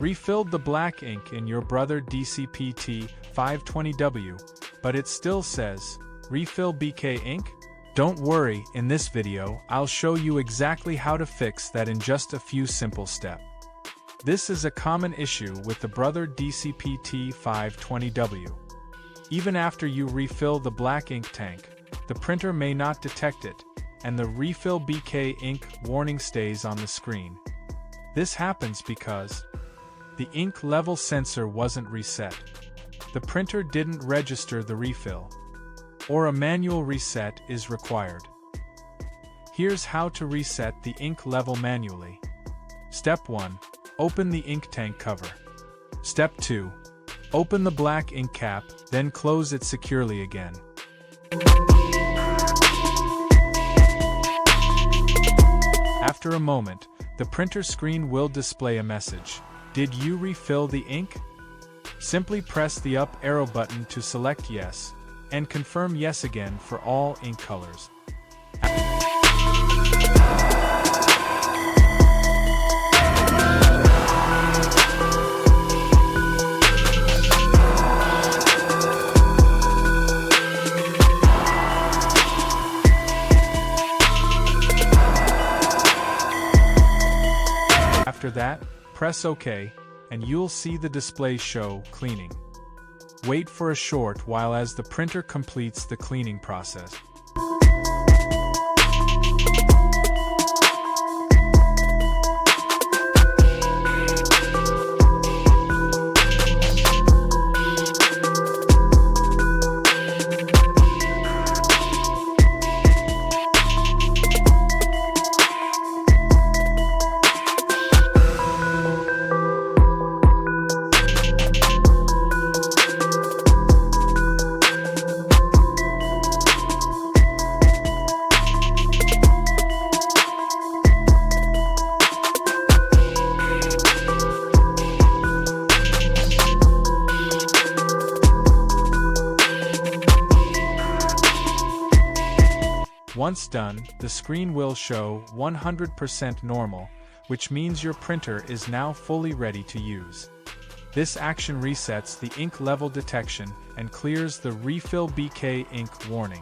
Refilled the black ink in your Brother DCP-T520w, but it still says, Refill BK ink? Don't worry, in this video, I'll show you exactly how to fix that in just a few simple steps. This is a common issue with the Brother DCP-T520w. Even after you refill the black ink tank, the printer may not detect it, and the Refill BK ink warning stays on the screen. This happens because the ink level sensor wasn't reset, the printer didn't register the refill, or a manual reset is required. Here's how to reset the ink level manually. Step 1. Open the ink tank cover. Step 2. Open the black ink cap, then close it securely again. After a moment, the printer screen will display a message. Did you refill the ink? Simply press the up arrow button to select yes, and confirm yes again for all ink colors. After that, press OK, and you'll see the display show cleaning. Wait for a short while as the printer completes the cleaning process. Once done, the screen will show 100% normal, which means your printer is now fully ready to use. This action resets the ink level detection and clears the Refill BK ink warning.